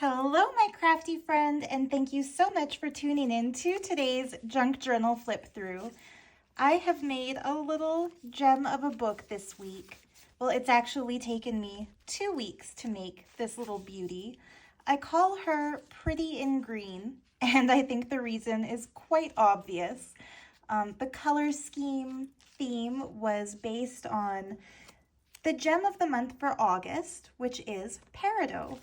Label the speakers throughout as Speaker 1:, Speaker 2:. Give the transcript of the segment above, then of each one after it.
Speaker 1: Hello, my crafty friend, and thank you so much for tuning in to today's junk journal flip through. I have made a little gem of a book this week. Well, it's actually taken me 2 weeks to make this little beauty. I call her Pretty in Green, and I think the reason is quite obvious. The color scheme theme was based on the gem of the month for August, which is Peridot.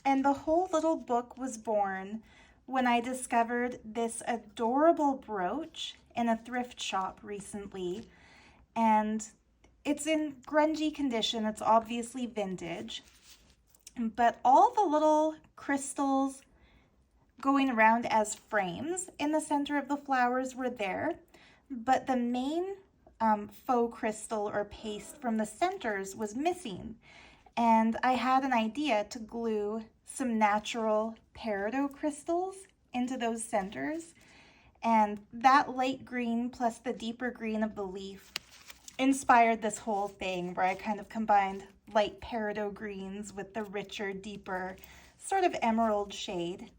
Speaker 1: And the whole little book was born when I discovered this adorable brooch in a thrift shop recently. And it's in grungy condition. It's obviously vintage. But all the little crystals going around as frames in the center of the flowers were there. But the main faux crystal or paste from the centers was missing. And I had an idea to glue some natural peridot crystals into those centers. And that light green plus the deeper green of the leaf inspired this whole thing where I kind of combined light peridot greens with the richer, deeper, sort of emerald shade.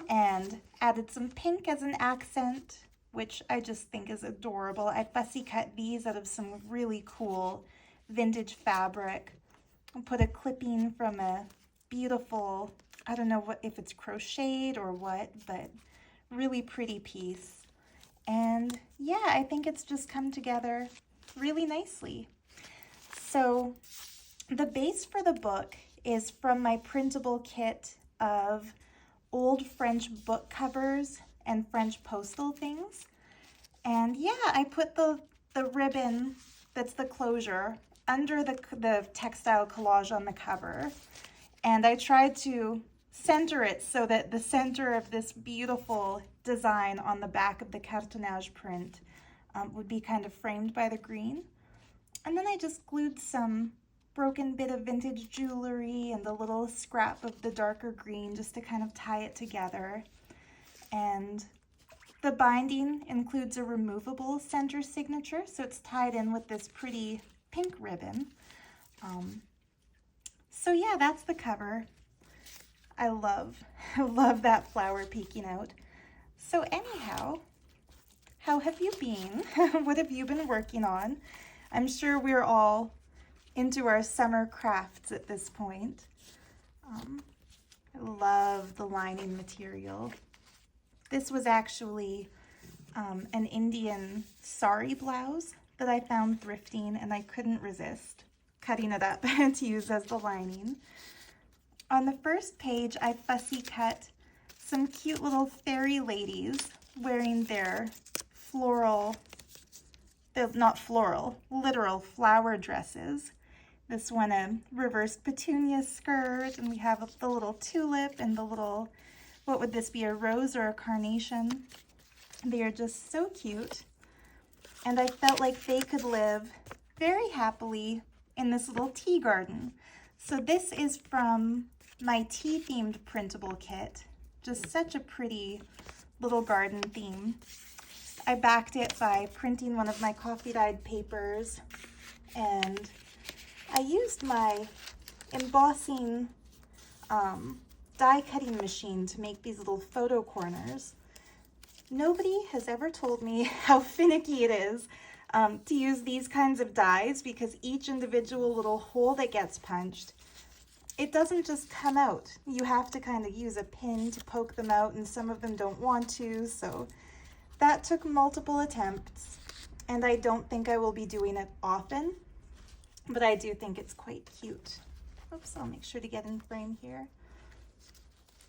Speaker 1: And added some pink as an accent, which I just think is adorable. I fussy cut these out of some really cool vintage fabric. I'll put a clipping from a beautiful, I don't know if it's crocheted or what, but really pretty piece. And yeah, I think it's just come together really nicely. So the base for the book is from my printable kit of old French book covers and French postal things. And yeah, I put the ribbon that's the closure under the textile collage on the cover, and I tried to center it so that the center of this beautiful design on the back of the cartonnage print would be kind of framed by the green. And then I just glued some broken bit of vintage jewelry and a little scrap of the darker green just to kind of tie it together. And the binding includes a removable center signature, so it's tied in with this pretty pink ribbon. So yeah, that's the cover. I love that flower peeking out. So anyhow, how have you been? What have you been working on? I'm sure we're all into our summer crafts at this point. I love the lining material. This was actually an Indian sari blouse that I found thrifting, and I couldn't resist cutting it up to use as the lining. On the first page, I fussy cut some cute little fairy ladies wearing their literal flower dresses. This one a reversed petunia skirt, and we have the little tulip and the little, what would this be, a rose or a carnation? They are just so cute. And I felt like they could live very happily in this little tea garden. So this is from my tea-themed printable kit. Just such a pretty little garden theme. I backed it by printing one of my coffee-dyed papers, and I used my embossing die-cutting machine to make these little photo corners. Nobody has ever told me how finicky it is to use these kinds of dies, because each individual little hole that gets punched, it doesn't just come out. You have to kind of use a pin to poke them out, and some of them don't want to, so that took multiple attempts, and I don't think I will be doing it often, but I do think it's quite cute. Oops, I'll make sure to get in frame here.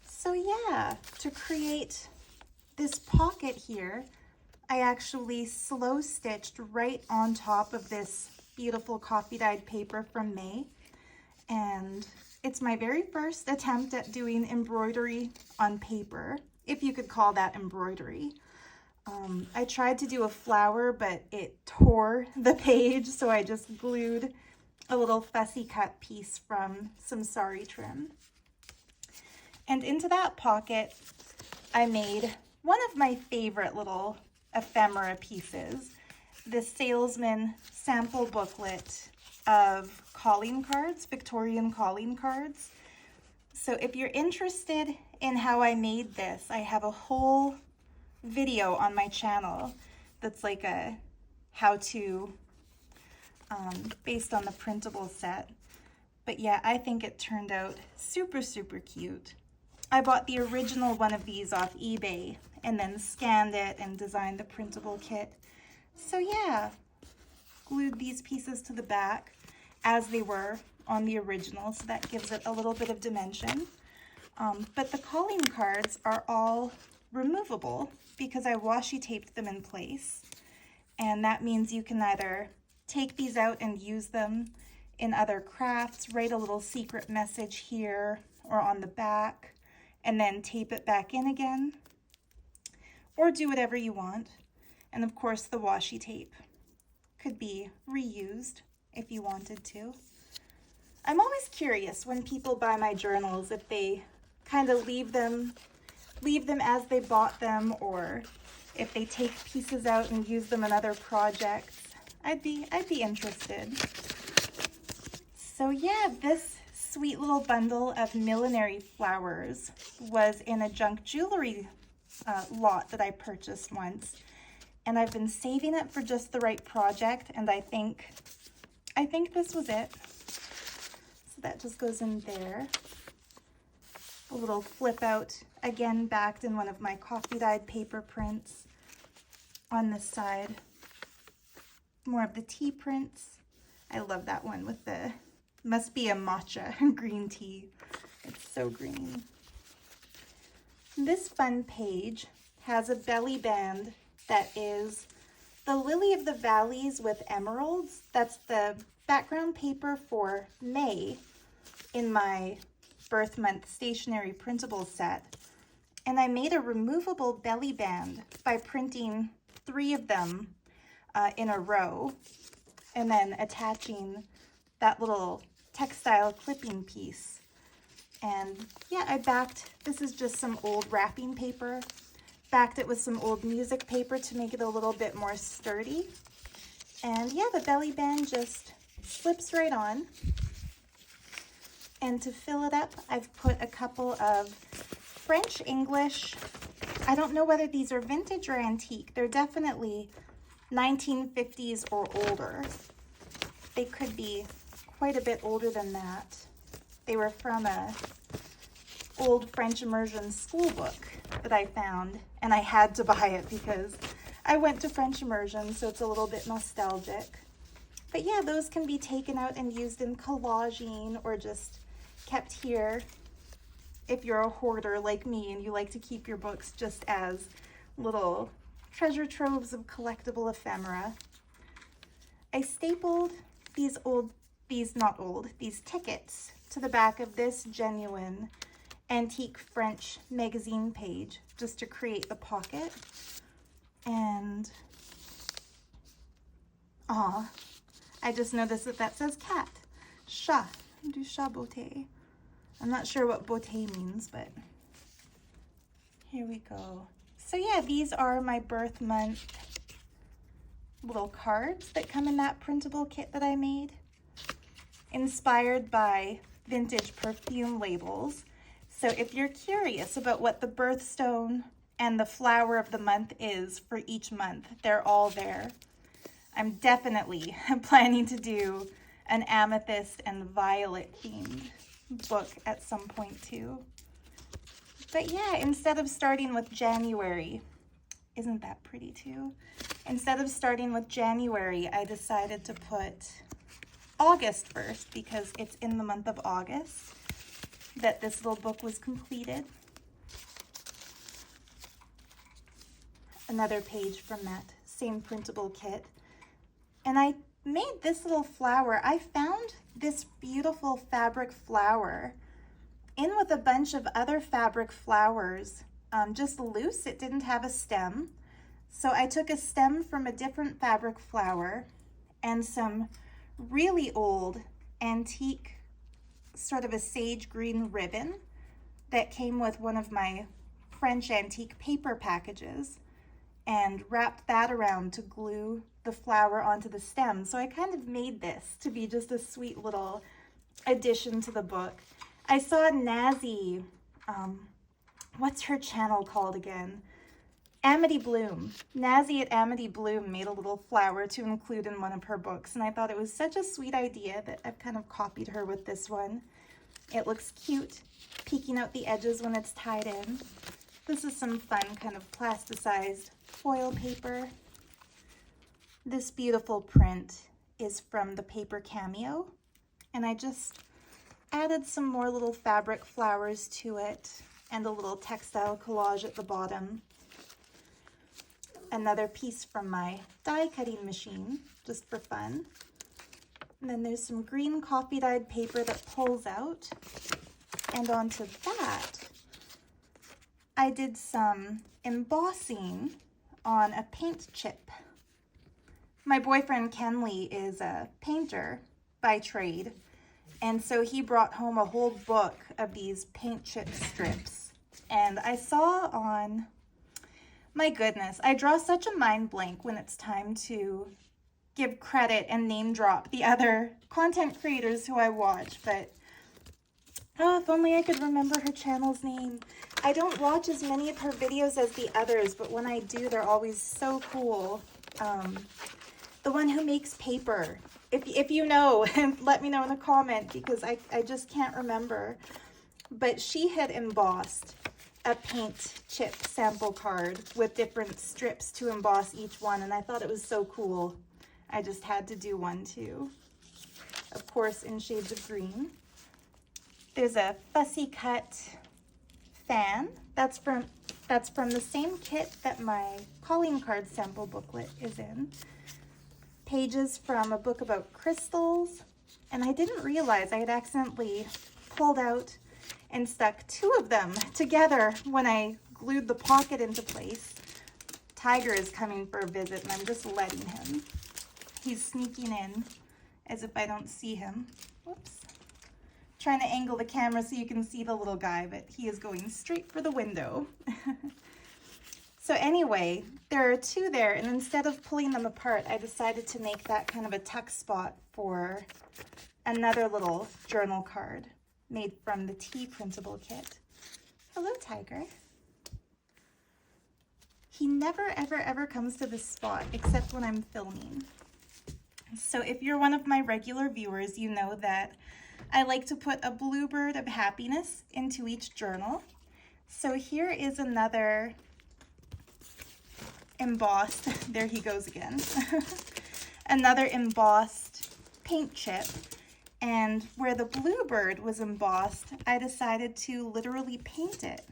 Speaker 1: So yeah, to create this pocket here, I actually slow stitched right on top of this beautiful coffee dyed paper from May. And it's my very first attempt at doing embroidery on paper, if you could call that embroidery. I tried to do a flower, but it tore the page, so I just glued a little fussy cut piece from some sari trim. And into that pocket, I made one of my favorite little ephemera pieces, this salesman sample booklet of calling cards, Victorian calling cards. So if you're interested in how I made this, I have a whole video on my channel that's like a how-to based on the printable set. But yeah, I think it turned out super, super cute. I bought the original one of these off eBay and then scanned it and designed the printable kit. So yeah, glued these pieces to the back as they were on the original, so that gives it a little bit of dimension. But the calling cards are all removable because I washi taped them in place. And that means you can either take these out and use them in other crafts, write a little secret message here or on the back, and then tape it back in again, or do whatever you want. And of course, the washi tape could be reused if you wanted to. I'm always curious when people buy my journals if they kind of leave them as they bought them, or if they take pieces out and use them in other projects. I'd be interested. So yeah, this sweet little bundle of millinery flowers was in a junk jewelry lot that I purchased once, and I've been saving it for just the right project, and I think this was it. So that just goes in there. A little flip out, again backed in one of my coffee dyed paper prints. On this side, more of the tea prints. I love that one with the, must be a matcha green tea. It's so green. This fun page has a belly band that is the Lily of the Valleys with emeralds. That's the background paper for May in my birth month stationery printable set. And I made a removable belly band by printing 3 of them in a row and then attaching that little textile clipping piece. And yeah, I backed, this is just some old wrapping paper, backed it with some old music paper to make it a little bit more sturdy. And yeah, the belly band just slips right on. And to fill it up, I've put a couple of French English, I don't know whether these are vintage or antique. They're definitely 1950s or older. They could be quite a bit older than that. They were from a old French immersion school book that I found, and I had to buy it because I went to French immersion, so it's a little bit nostalgic. But yeah, those can be taken out and used in collaging or just kept here if you're a hoarder like me and you like to keep your books just as little treasure troves of collectible ephemera. I stapled these tickets to the back of this genuine antique French magazine page just to create the pocket. And I just noticed that says cat, chat, du chat beauté. I'm not sure what beauté means, but here we go. So yeah, these are my birth month little cards that come in that printable kit that I made, inspired by vintage perfume labels. So if you're curious about what the birthstone and the flower of the month is for each month, they're all there. I'm definitely planning to do an amethyst and violet themed book at some point too. But yeah, instead of starting with January, isn't that pretty too? Instead of starting with January, I decided to put August first because it's in the month of August that this little book was completed. Another page from that same printable kit. And I made this little flower. I found this beautiful fabric flower in with a bunch of other fabric flowers, just loose. It didn't have a stem. So I took a stem from a different fabric flower and some really old antique, sort of a sage green ribbon that came with one of my French antique paper packages, and wrapped that around to glue the flower onto the stem. So I kind of made this to be just a sweet little addition to the book. I saw Nazi, what's her channel called again? Amity Bloom. Nazi at Amity Bloom made a little flower to include in one of her books, and I thought it was such a sweet idea that I've kind of copied her with this one. It looks cute, peeking out the edges when it's tied in. This is some fun kind of plasticized foil paper. This beautiful print is from the Paper Cameo, and I just added some more little fabric flowers to it and a little textile collage at the bottom. Another piece from my die cutting machine, just for fun. And then there's some green coffee dyed paper that pulls out. And onto that, I did some embossing on a paint chip. My boyfriend Kenley is a painter by trade, and so he brought home a whole book of these paint chip strips. And I saw on, my goodness, I draw such a mind blank when it's time to give credit and name drop the other content creators who I watch, but oh, if only I could remember her channel's name. I don't watch as many of her videos as the others, but when I do, they're always so cool. The one who makes paper. If you know, let me know in a comment, because I just can't remember. But she had embossed a paint chip sample card with different strips to emboss each one, and I thought it was so cool. I just had to do one too. Of course, in shades of green. There's a fussy cut fan. That's from the same kit that my calling card sample booklet is in. Pages from a book about crystals, and I didn't realize I had accidentally pulled out and stuck two of them together when I glued the pocket into place. Tiger is coming for a visit, and I'm just letting him. He's sneaking in as if I don't see him. Whoops. Trying to angle the camera so you can see the little guy, but he is going straight for the window. So anyway, there are two there, and instead of pulling them apart, I decided to make that kind of a tuck spot for another little journal card made from the Tea printable kit. Hello, Tiger. He never, ever, ever comes to this spot except when I'm filming. So if you're one of my regular viewers, you know that I like to put a bluebird of happiness into each journal. So here is another embossed, there he goes again, another embossed paint chip. And where the bluebird was embossed, I decided to literally paint it.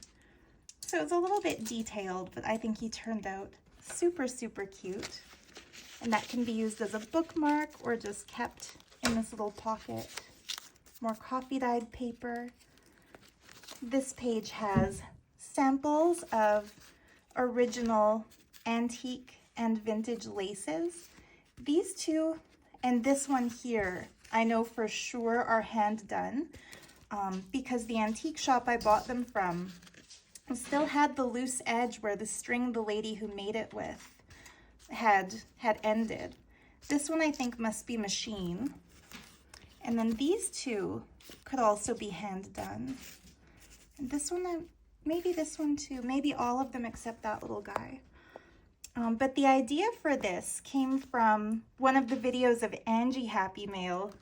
Speaker 1: So it's a little bit detailed, but I think he turned out super, super cute. And that can be used as a bookmark or just kept in this little pocket. More coffee dyed paper. This page has samples of original antique and vintage laces. These two and this one here, I know for sure are hand done because the antique shop I bought them from still had the loose edge where the string the lady who made it with had ended. This one I think must be machine. And then these two could also be hand done. And this one, maybe this one too, maybe all of them except that little guy. But the idea for this came from one of the videos of Angie Happy Mail.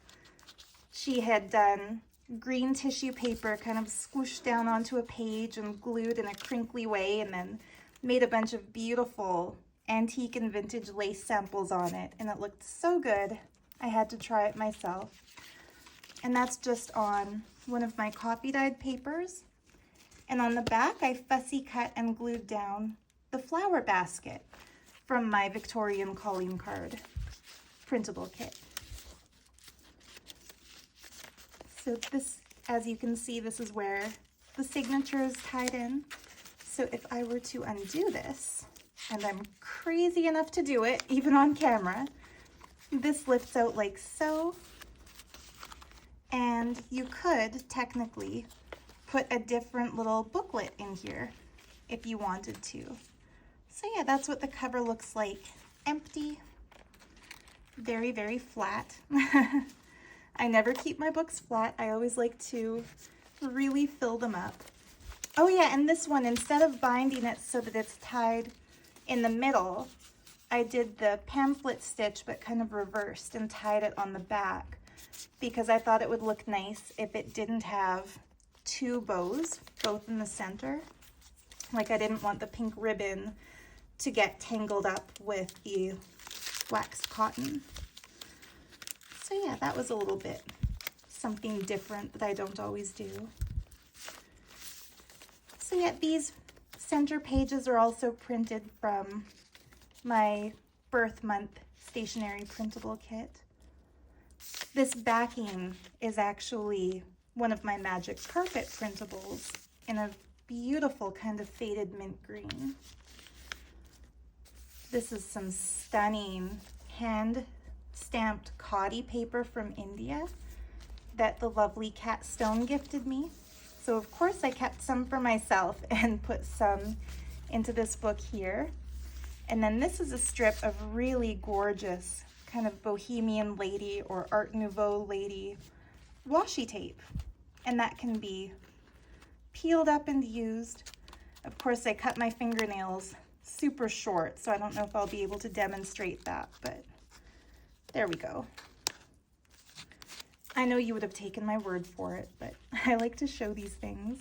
Speaker 1: She had done green tissue paper kind of squished down onto a page and glued in a crinkly way, and then made a bunch of beautiful antique and vintage lace samples on it, and it looked so good I had to try it myself. And that's just on one of my coffee dyed papers. And on the back I fussy cut and glued down the flower basket from my Victorian calling card printable kit. So this, as you can see, this is where the signature is tied in. So if I were to undo this, and I'm crazy enough to do it, even on camera, this lifts out like so. And you could technically put a different little booklet in here if you wanted to. So yeah, that's what the cover looks like. Empty, very, very flat. I never keep my books flat. I always like to really fill them up. Oh yeah, and this one, instead of binding it so that it's tied in the middle, I did the pamphlet stitch but kind of reversed and tied it on the back because I thought it would look nice if it didn't have two bows, both in the center. Like I didn't want the pink ribbon to get tangled up with the waxed cotton. So yeah, that was a little bit something different that I don't always do. So yeah, these center pages are also printed from my birth month stationery printable kit. This backing is actually one of my magic carpet printables in a beautiful kind of faded mint green. This is some stunning hand stamped khadi paper from India that the lovely Cat Stone gifted me. So of course I kept some for myself and put some into this book here. And then this is a strip of really gorgeous kind of bohemian lady or Art Nouveau lady washi tape. And that can be peeled up and used. Of course I cut my fingernails super short, so I don't know if I'll be able to demonstrate that, but there we go. I know you would have taken my word for it, but I like to show these things.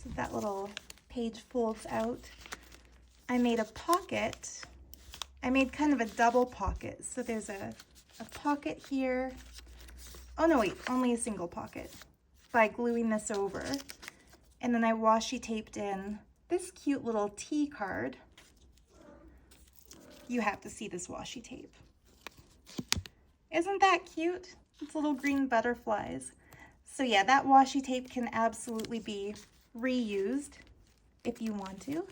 Speaker 1: So that little page folds out. I made a pocket. I made kind of a double pocket. So there's a pocket here. Oh no, wait, only a single pocket by gluing this over. And then I washi taped in this cute little tea card. You have to see this washi tape. Isn't that cute? It's little green butterflies. So yeah, that washi tape can absolutely be reused if you want to.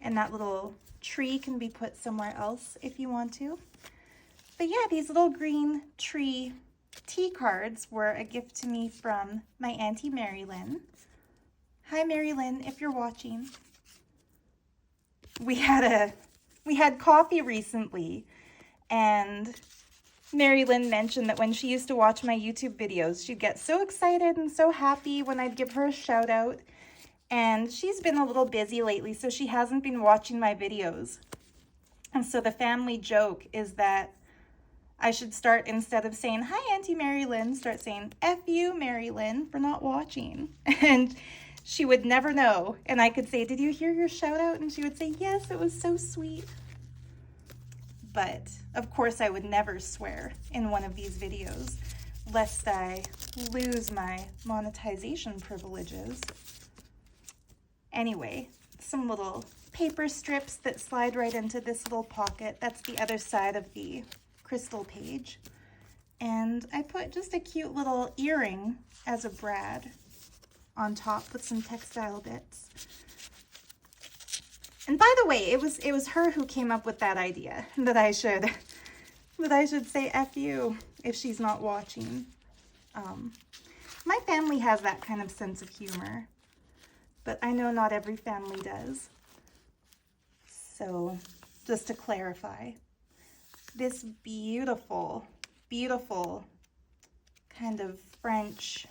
Speaker 1: And that little tree can be put somewhere else if you want to. But yeah, these little green tree tea cards were a gift to me from my Auntie Mary Lynn. Hi Mary Lynn, if you're watching. We had coffee recently, and Mary Lynn mentioned that when she used to watch my YouTube videos, she'd get so excited and so happy when I'd give her a shout out. And she's been a little busy lately, so she hasn't been watching my videos. And so the family joke is that I should start, instead of saying, hi Auntie Mary Lynn, start saying, F you Mary Lynn for not watching. And she would never know. And I could say, did you hear your shout out? And she would say, yes, it was so sweet. But of course I would never swear in one of these videos, lest I lose my monetization privileges. Anyway, some little paper strips that slide right into this little pocket. That's the other side of the crystal page. And I put just a cute little earring as a brad on top with some textile bits. And by the way, it was her who came up with that idea that I should say F you if she's not watching. My family has that kind of sense of humor, but I know not every family does. So just to clarify, this beautiful, beautiful kind of French,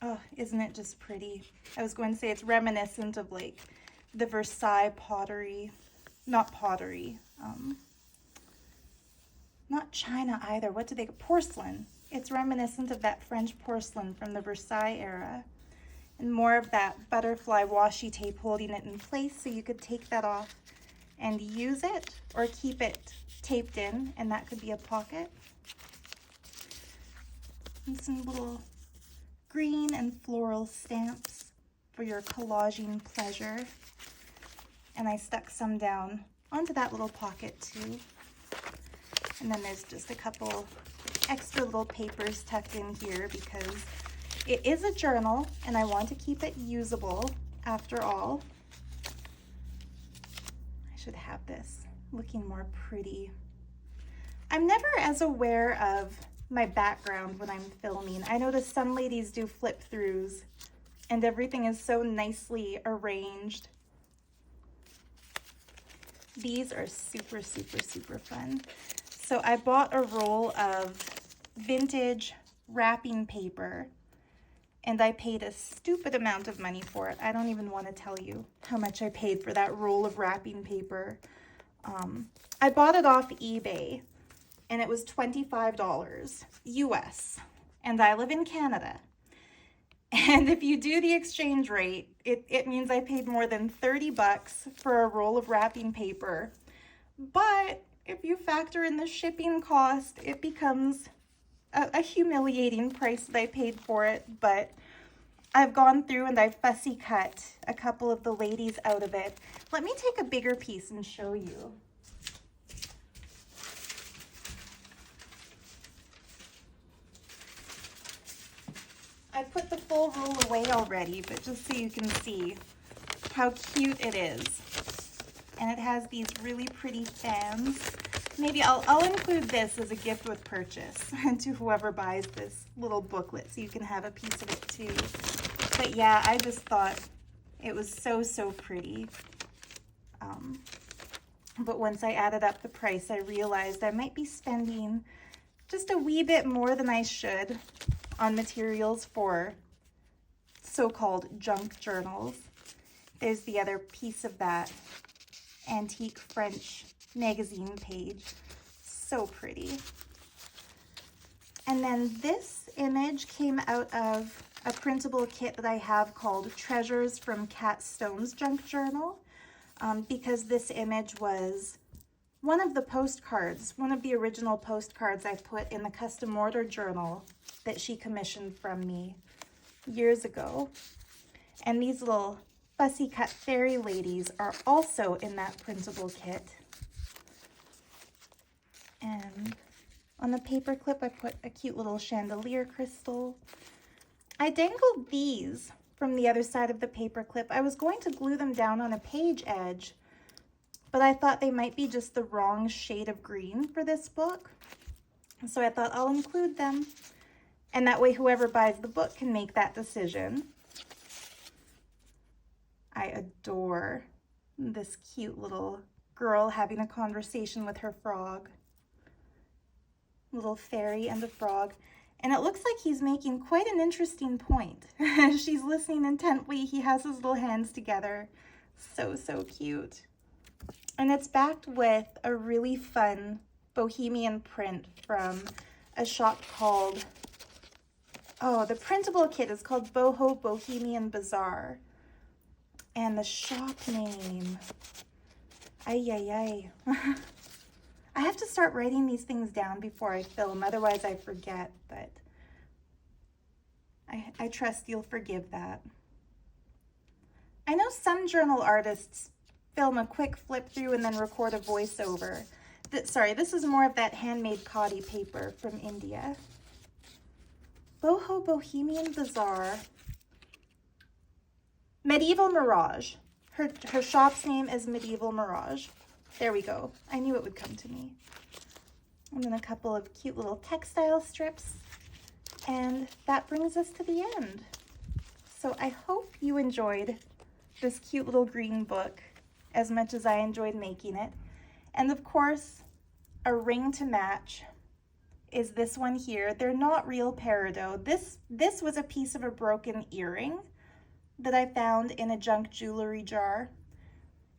Speaker 1: oh, isn't it just pretty? I was going to say it's reminiscent of like the Versailles pottery, not pottery, not China either. What do they, porcelain. It's reminiscent of that French porcelain from the Versailles era. And more of that butterfly washi tape holding it in place, so you could take that off and use it or keep it taped in, and that could be a pocket. And some little green and floral stamps for your collaging pleasure. And I stuck some down onto that little pocket too. And then there's just a couple extra little papers tucked in here because it is a journal and I want to keep it usable after all. I should have this looking more pretty. I'm never as aware of my background when I'm filming. I notice some ladies do flip throughs and everything is so nicely arranged. These are super, super, super fun. So I bought a roll of vintage wrapping paper, and I paid a stupid amount of money for it. I don't even want to tell you how much I paid for that roll of wrapping paper. I bought it off eBay, and it was $25 US, and I live in Canada. And if you do the exchange rate, it means I paid more than 30 bucks for a roll of wrapping paper. But if you factor in the shipping cost, it becomes a humiliating price that I paid for it. But I've gone through and I've fussy cut a couple of the ladies out of it. Let me take a bigger piece and show you. I put the full roll away already, but just so you can see how cute it is. And it has these really pretty fans. Maybe I'll include this as a gift with purchase to whoever buys this little booklet so you can have a piece of it too. But yeah, I just thought it was so, so pretty. But once I added up the price, I realized I might be spending just a wee bit more than I should on materials for so-called junk journals. There's the other piece of that antique French magazine page. So pretty. And then this image came out of a printable kit that I have called Treasures from Cat Stone's Junk Journal, because this image was one of the postcards, one of the original postcards I put in the custom order journal that she commissioned from me years ago. And these little fussy cut fairy ladies are also in that printable kit. And on the paper clip, I put a cute little chandelier crystal. I dangled these from the other side of the paper clip. I was going to glue them down on a page edge, but I thought they might be just the wrong shade of green for this book. So I thought I'll include them, and that way whoever buys the book can make that decision. I adore this cute little girl having a conversation with her frog. Little fairy and a frog. And it looks like he's making quite an interesting point. She's listening intently. He has his little hands together. So, so cute. And it's backed with a really fun bohemian print from a shop called, the printable kit is called Boho Bohemian Bazaar. And the shop name, I have to start writing these things down before I film, otherwise I forget, but I trust you'll forgive that. I know some journal artists film a quick flip through and then record a voiceover. This is more of that handmade khadi paper from India. Boho Bohemian Bazaar. Medieval Mirage. Her shop's name is Medieval Mirage. There we go. I knew it would come to me. And then a couple of cute little textile strips. And that brings us to the end. So I hope you enjoyed this cute little green book as much as I enjoyed making it. And of course, a ring to match is this one here. They're not real peridot. This was a piece of a broken earring that I found in a junk jewelry jar.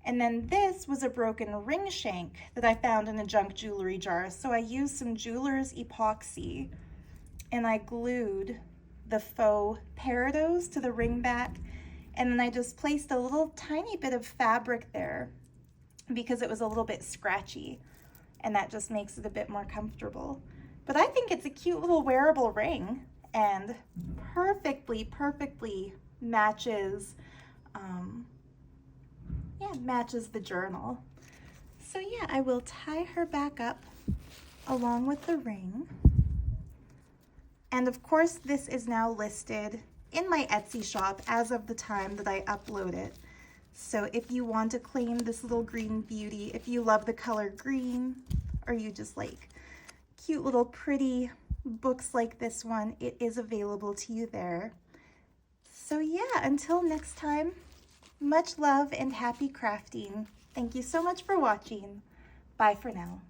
Speaker 1: And then this was a broken ring shank that I found in a junk jewelry jar. So I used some jeweler's epoxy and I glued the faux peridots to the ring back. And then I just placed a little tiny bit of fabric there because it was a little bit scratchy, and that just makes it a bit more comfortable. But I think it's a cute little wearable ring and perfectly matches, matches the journal. So yeah, I will tie her back up along with the ring. And of course, this is now listed in my Etsy shop as of the time that I upload it. So if you want to claim this little green beauty, if you love the color green, or you just like cute little pretty books like this one, it is available to you there. So yeah, until next time, much love and happy crafting. Thank you so much for watching. Bye for now.